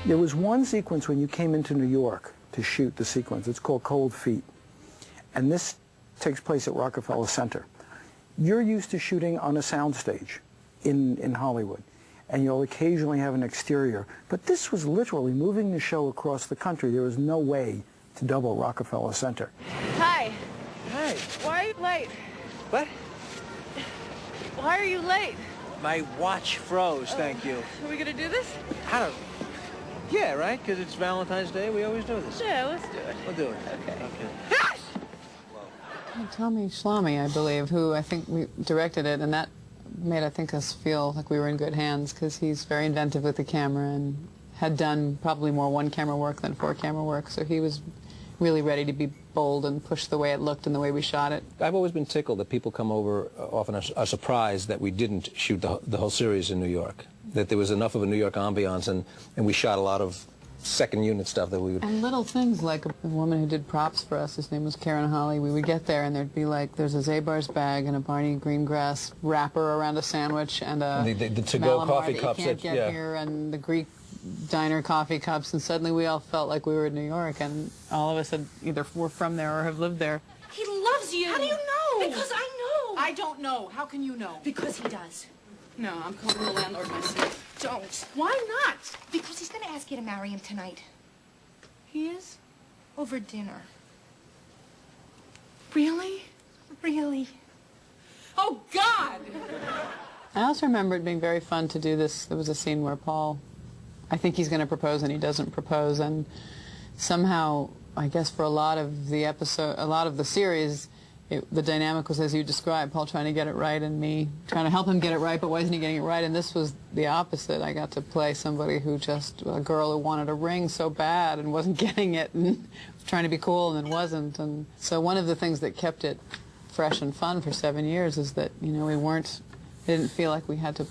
There was one sequence when you came into New York to shoot the sequence. It's called Cold Feet. And this takes place at Rockefeller Center. You're used to shooting on a soundstage in Hollywood, and you'll occasionally have an exterior. But this was literally moving the show across the country. There was no way to double Rockefeller Center. Hi. Hi. Why are you late? What? Why are you late? My watch froze, thank you. Are we gonna do this? I don't... Yeah, right? Because it's Valentine's Day, we always do this. Yeah, let's do it. We'll do it. Okay. Tommy Schlamme, I believe, who I think we directed it, and that made, I think, us feel like we were in good hands, because he's very inventive with the camera and had done probably more one-camera work than four-camera work, so he was really ready to be bold and push the way it looked and the way we shot it. I've always been tickled that people come over often are surprised that we didn't shoot the whole series in New York, that there was enough of a New York ambiance, and we shot a lot of second unit stuff that we would... And little things like a woman who did props for us, his name was Karen Holly, we would get there and there'd be like, there's a Zabar's bag and a Barney Greengrass wrapper around a sandwich and a the to-go Malamar coffee that cups you can't get here, and the Greek diner coffee cups, and suddenly we all felt like we were in New York, and all of us had either were from there or have lived there. He loves you. How do you know? Because I know. I don't know. How can you know? Because he does. No, I'm calling the landlord myself. Don't. Why not? Because he's going to ask you to marry him tonight. He is? Over dinner. Really? Really. Oh, God! I also remember it being very fun to do this. There was a scene where Paul, I think he's going to propose and he doesn't propose, and somehow, I guess for a lot of the episode, a lot of the series, the dynamic was as you described, Paul trying to get it right and me trying to help him get it right, but wasn't he getting it right? And this was the opposite. I got to play somebody who just, a girl who wanted a ring so bad and wasn't getting it and was trying to be cool and then wasn't. And so one of the things that kept it fresh and fun for 7 years is that, you know, we didn't feel like we had to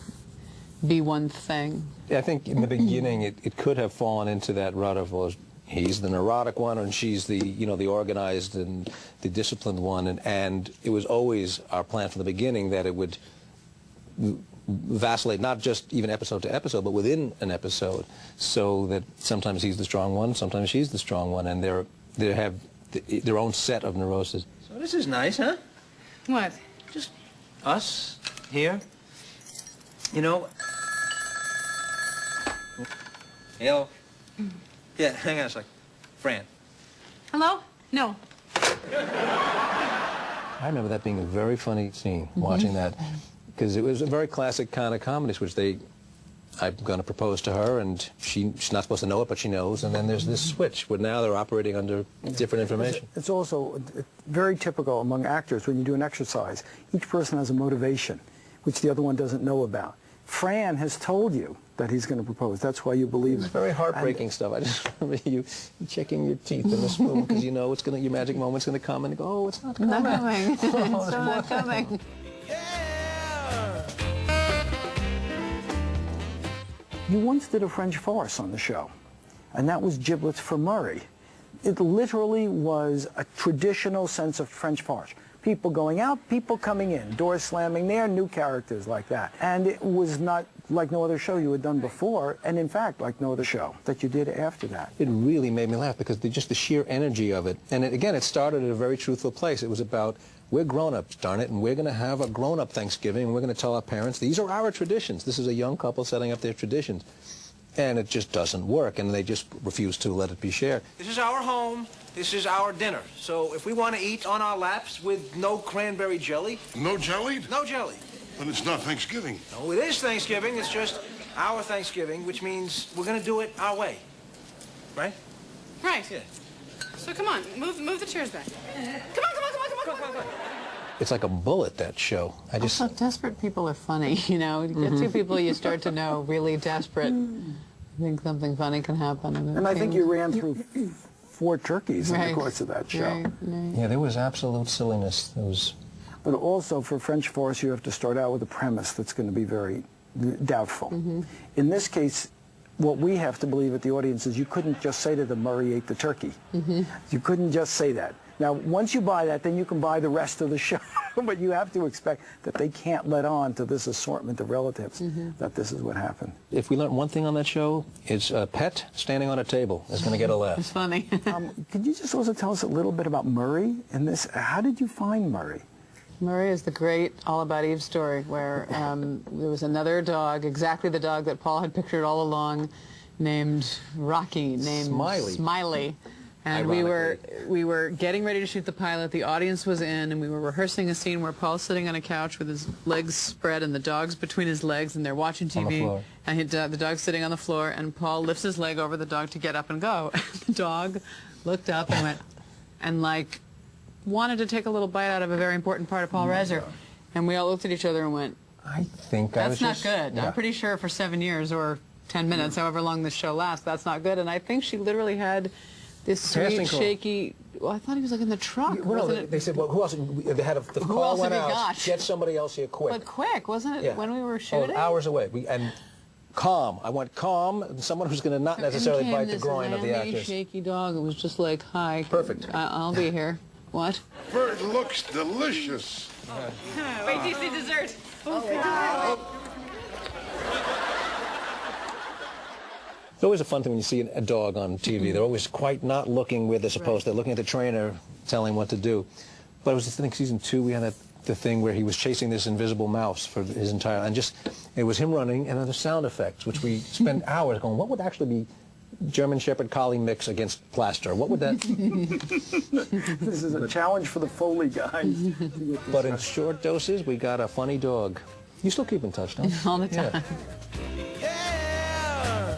be one thing. I think in the beginning it could have fallen into that rut of, well, he's the neurotic one and she's the, you know, the organized and the disciplined one, and it was always our plan from the beginning that it would vacillate, not just even episode to episode, but within an episode, so that sometimes he's the strong one, sometimes she's the strong one, and they have their own set of neuroses. So this is nice, huh? What? Just us here. You know... Hello? Yeah, hang on a sec. Fran. Hello? No. I remember that being a very funny scene, watching that, because it was a very classic kind of comedy, which I'm going to propose to her, and she's not supposed to know it, but she knows, and then there's this switch, where now they're operating under different information. It's also very typical among actors when you do an exercise. Each person has a motivation, which the other one doesn't know about. Fran has told you that he's going to propose. That's why you believe it. It's very heartbreaking stuff. I just remember you checking your teeth in the spoon because you know your magic moment's going to come, and you go, oh, it's not coming. Not coming. It's Oh, still not coming. You once did a French farce on the show, and that was Giblets for Murray. It literally was a traditional sense of French farce. People going out, people coming in, doors slamming there, new characters like that. And it was not like no other show you had done before, and in fact, like no other show that you did after that. It really made me laugh because just the sheer energy of it. And again, it started at a very truthful place. It was about, we're grown-ups, darn it, and we're going to have a grown-up Thanksgiving, and we're going to tell our parents, these are our traditions. This is a young couple setting up their traditions. And it just doesn't work, and they just refuse to let it be shared. This is our home. This is our dinner. So if we want to eat on our laps with no cranberry jelly... No jelly? No jelly. Then it's not Thanksgiving. No, it is Thanksgiving. It's just our Thanksgiving, which means we're going to do it our way. Right? Right. Yeah. So come on, move the chairs back. Come on. It's like a bullet, that show. Also, desperate people are funny, you know. You get two people you start to know really desperate. I think something funny can happen. And I think you ran through 4 turkeys in the course of that show. Right. Yeah, there was absolute silliness. There was... But also for French farce, you have to start out with a premise that's going to be very doubtful. In this case, what we have to believe at the audience is you couldn't just say to them, Murray ate the turkey. You couldn't just say that. Now, once you buy that, then you can buy the rest of the show. But you have to expect that they can't let on to this assortment of relatives that this is what happened. If we learned one thing on that show, it's a pet standing on a table is going to get a laugh. It's funny. Could you just also tell us a little bit about Murray in this? How did you find Murray? Murray is the great All About Eve story where there was another dog, exactly the dog that Paul had pictured all along, named Rocky, named Smiley. And we were getting ready to shoot the pilot. The audience was in, and we were rehearsing a scene where Paul's sitting on a couch with his legs spread and the dog's between his legs, and they're watching TV. On the floor. And the dog's sitting on the floor, and Paul lifts his leg over the dog to get up and go. The dog looked up and went, and like wanted to take a little bite out of a very important part of Paul Reiser. And we all looked at each other and went, I think that's not good. Yeah. I'm pretty sure for 7 years or 10 minutes, however long this show lasts, that's not good. And I think she literally had this sweet, shaky. Well, I thought he was like in the truck. Well, no, they said, well, who else? They had the Who call else went have we out. got? Get somebody else here quick. But quick, wasn't it? Yeah. When we were shooting. Oh, hours away. And calm. I want calm. Someone who's going to not necessarily bite the groin of the lamby, actors. shaky dog. It was just like, hi. Perfect. I'll be here. What? Bird looks delicious. Wait till you see dessert. It's always a fun thing when you see a dog on TV. They're always quite not looking where they're supposed to. They're looking at the trainer telling what to do. But it was, I think, season 2, we had the thing where he was chasing this invisible mouse for his entire, and just, it was him running, and then the sound effects, which we spent hours going, what would actually be German Shepherd Collie mix against plaster? What would that... This is a challenge for the Foley guys. But in short doses, we got a funny dog. You still keep in touch, don't you? All the time. Yeah.